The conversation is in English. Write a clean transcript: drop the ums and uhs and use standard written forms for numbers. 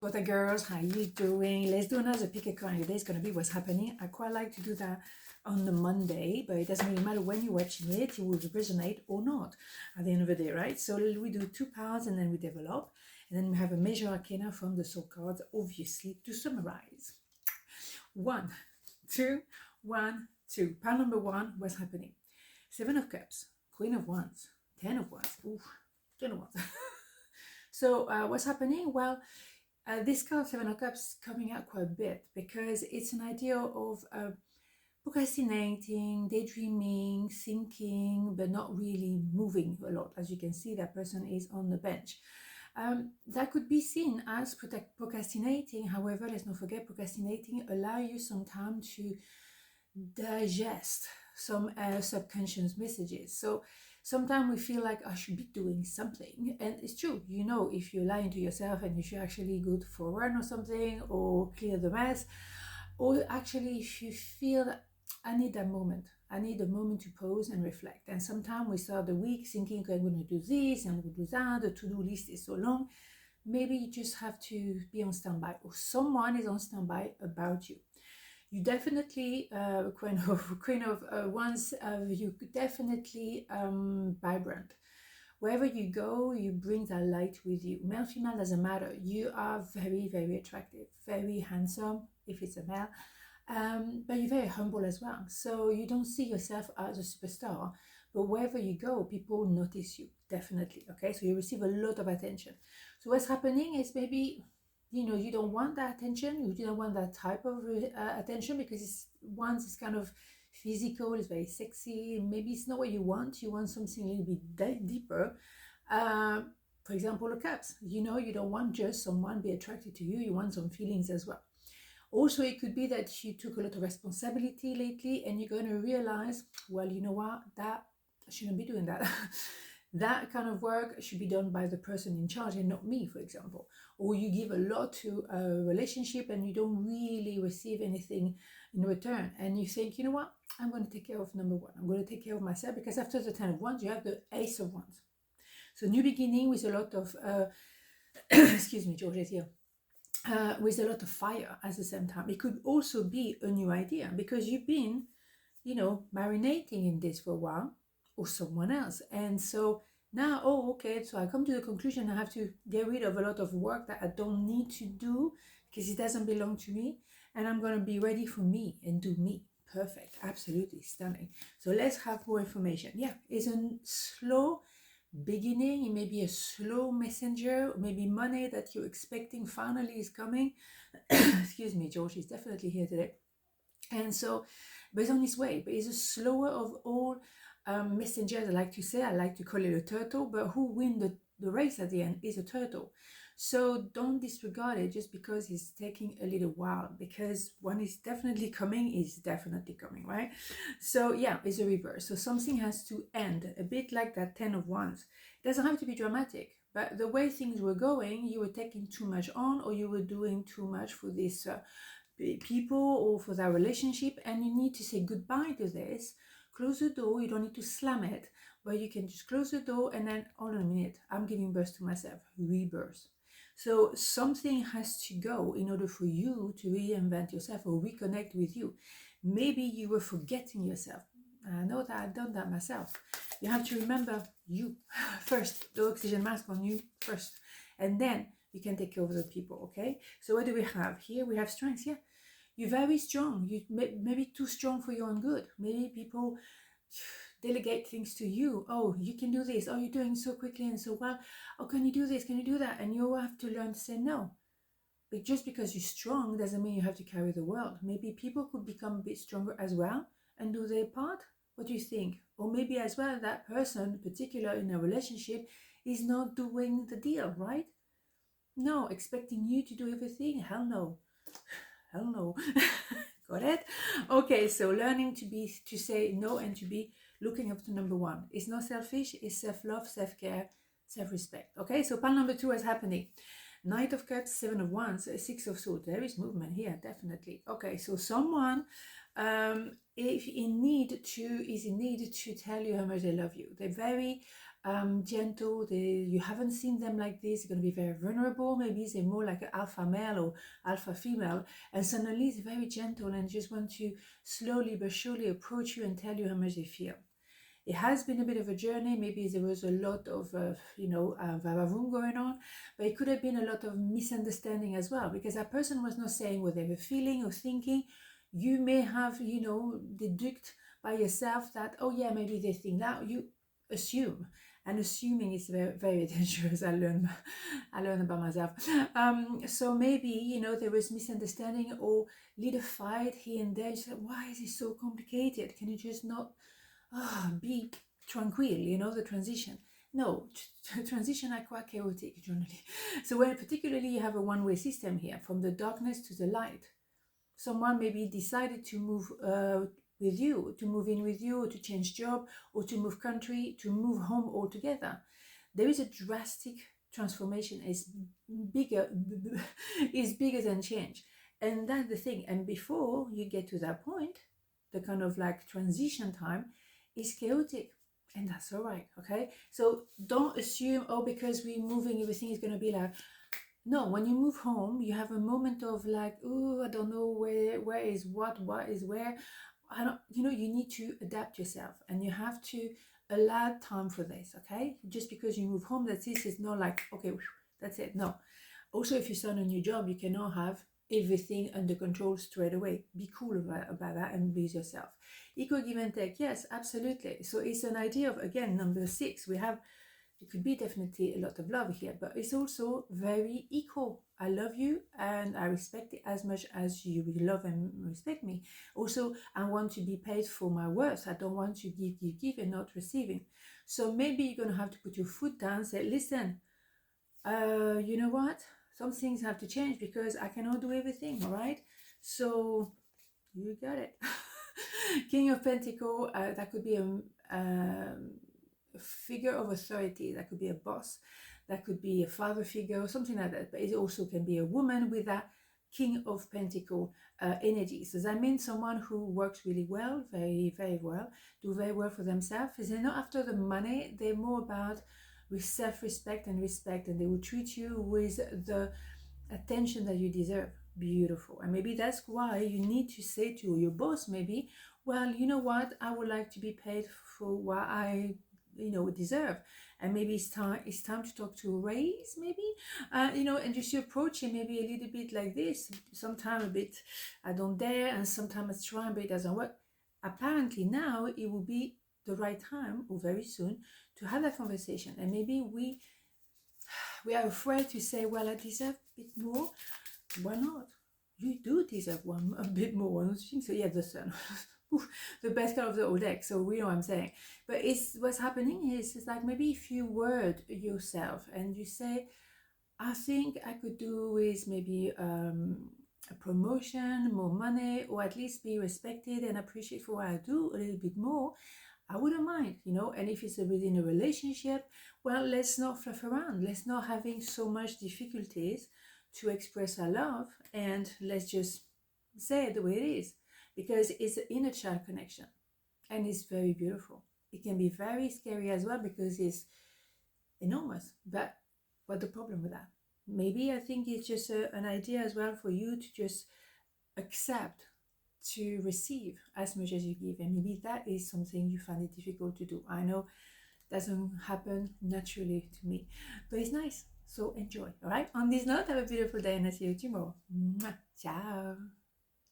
What the girls, how you doing? Let's do another pick a card. Today's gonna be what's happening. I quite like to do that on the Monday, but it doesn't really matter when you're watching it, it will resonate or not at the end of the day, right? So we do 2 piles and then we develop, and then we have a major arcana from the soul cards, obviously, to summarize. 1, 2, 1, 2. Pile number 1, what's happening? 7 of Cups, Queen of Wands, 10 of Wands, ooh, 10 of Wands. So what's happening? Well, this card 7 of Cups coming out quite a bit because it's an idea of procrastinating, daydreaming, thinking, but not really moving a lot. As you can see, that person is on the bench. That could be seen as procrastinating. However, let's not forget, procrastinating allow you some time to digest some subconscious messages. So sometimes we feel like I should be doing something, and it's true, you know, if you're lying to yourself and you should actually go for a run or something, or clear the mess, or actually if you feel that I need that moment, I need a moment to pause and reflect. And sometimes we start the week thinking, okay, I'm going to do this and I'm going to do that, the to-do list is so long. Maybe you just have to be on standby, or someone is on standby about you. You definitely, Queen of Wands, you definitely vibrant. Wherever you go, you bring that light with you. Male, female, doesn't matter. You are very, very attractive, very handsome, if it's a male, but you're very humble as well. So you don't see yourself as a superstar, but wherever you go, people notice you, definitely, okay? So you receive a lot of attention. So what's happening is maybe, you know, you don't want that attention, you don't want that type of attention, because it's once it's kind of physical, it's very sexy, maybe it's not what you want something a little bit deeper. For example, the Cups, you know, you don't want just someone be attracted to you, you want some feelings as well. Also, it could be that you took a lot of responsibility lately and you're going to realize, well, you know what, that I shouldn't be doing that. That kind of work should be done by the person in charge and not me, for example. Or you give a lot to a relationship and you don't really receive anything in return. And you think, you know what, I'm going to take care of number 1. I'm going to take care of myself, because after the 10 of Wands, you have the Ace of Wands. So new beginning with a lot of, excuse me, George is here. With a lot of fire at the same time. It could also be a new idea, because you've been, you know, marinating in this for a while, or someone else. And so now, oh, okay, so I come to the conclusion I have to get rid of a lot of work that I don't need to do because it doesn't belong to me, and I'm going to be ready for me and do me. Perfect. Absolutely stunning. So let's have more information. Yeah, it's a slow beginning. It may be a slow messenger, maybe money that you're expecting finally is coming. Excuse me, George is definitely here today. And so, but it's on its way. But it's a slower of all messengers. I like to say, I like to call it a turtle, but who win the race at the end is a turtle. So don't disregard it just because it's taking a little while, because when it's definitely coming, it's definitely coming, right? So yeah, it's a reverse. So something has to end, a bit like that 10 of Wands. It doesn't have to be dramatic, but the way things were going, you were taking too much on, or you were doing too much for this people or for that relationship, and you need to say goodbye to this. Close the door. You don't need to slam it, but you can just close the door and then, hold on a minute, I'm giving birth to myself. Rebirth. So something has to go in order for you to reinvent yourself or reconnect with you. Maybe you were forgetting yourself. I know that I've done that myself. You have to remember you first, the oxygen mask on you first, and then you can take care of the people, okay? So what do we have here? We have strength. Yeah, you're very strong. You maybe too strong for your own good. Maybe people delegate things to you. Oh, you can do this. Oh, you're doing so quickly and so well. Oh, can you do this? Can you do that? And you have to learn to say no. But just because you're strong doesn't mean you have to carry the world. Maybe people could become a bit stronger as well and do their part. What do you think? Or maybe as well that person, particular in a relationship, is not doing the deal, right? No, expecting you to do everything? Hell no. Hell no. Got it? Okay, so learning to say no and to be looking up to number 1. It's not selfish, it's self-love, self-care, self-respect. Okay, so pile number 2 is happening. Knight of Cups, 7 of Wands, 6 of Swords. There is movement here, definitely. Okay, so someone is in need to tell you how much they love you. They're very gentle. You haven't seen them like this. They're going to be very vulnerable. Maybe they're more like an alpha male or alpha female, and suddenly they're very gentle and just want to slowly but surely approach you and tell you how much they feel. It has been a bit of a journey. Maybe there was a lot of, vavavoom going on, but it could have been a lot of misunderstanding as well, because that person was not saying what they were feeling or thinking. You may have, deduced by yourself that, oh yeah, maybe they think that. You assume, and assuming is very, very dangerous. I learned about myself. So maybe, there was misunderstanding or little fight here and there. You said, why is it so complicated? Can you just not be tranquil, the transition? No, transition are quite chaotic generally. So when particularly you have a one-way system here, from the darkness to the light, someone maybe decided to move with you, to move in with you, or to change job, or to move country, to move home altogether. There is a drastic transformation. It's bigger, is bigger than change. And that's the thing. And before you get to that point, the kind of like transition time is chaotic, and that's all right. Okay, so don't assume, oh, because we're moving, everything is going to be like. No, when you move home, you have a moment of like, oh, I don't know where is what is where. I don't, you need to adapt yourself, and you have to allow time for this. Okay, just because you move home, that's it. It's not like, okay, that's it. No. Also, if you start a new job, you cannot have everything under control straight away. Be cool about that and be yourself. Equal give and take, yes, absolutely. So it's an idea of, again, number 6. It could be definitely a lot of love here, but it's also very equal. I love you and I respect it as much as you will love and respect me. Also, I want to be paid for my worth. I don't want to give and not receiving. So maybe you're going to have to put your foot down, say, listen, you know what? Some things have to change because I cannot do everything, all right? So you got it. King of Pentacles, that could be a figure of authority. That could be a boss, that could be a father figure or something like that, but it also can be a woman with that King of Pentacle energy. So that means someone who works really well, very, very well, do very well for themselves. They're not after the money, they're more about with self-respect and respect, and they will treat you with the attention that you deserve. Beautiful. And maybe that's why you need to say to your boss, maybe, well, you know what, I would like to be paid for what I deserve, and maybe it's time to talk to a raise, maybe, and just you approach it maybe a little bit like this. Sometimes a bit, I don't dare, and sometimes I try, but it doesn't work. Apparently now it will be the right time, or very soon, to have that conversation. And maybe we are afraid to say, well, I deserve a bit more. Why not? You do deserve a bit more, don't you think so? Yeah, the sun. The best card of the whole deck, so we know what I'm saying. But it's what's happening is it's like, maybe if you word yourself and you say, I think I could do with maybe a promotion, more money, or at least be respected and appreciated for what I do a little bit more, I wouldn't mind, and if it's within a relationship, well, let's not fluff around, let's not having so much difficulties to express our love, and let's just say it the way it is, because it's an inner child connection, and it's very beautiful. It can be very scary as well, because it's enormous, but what's the problem with that? Maybe I think it's just an idea as well for you to just accept to receive as much as you give, and maybe that is something you find it difficult to do. I know doesn't happen naturally to me, but it's nice, so enjoy. All right, on this note, have a beautiful day, and I'll see you tomorrow. Mwah. Ciao.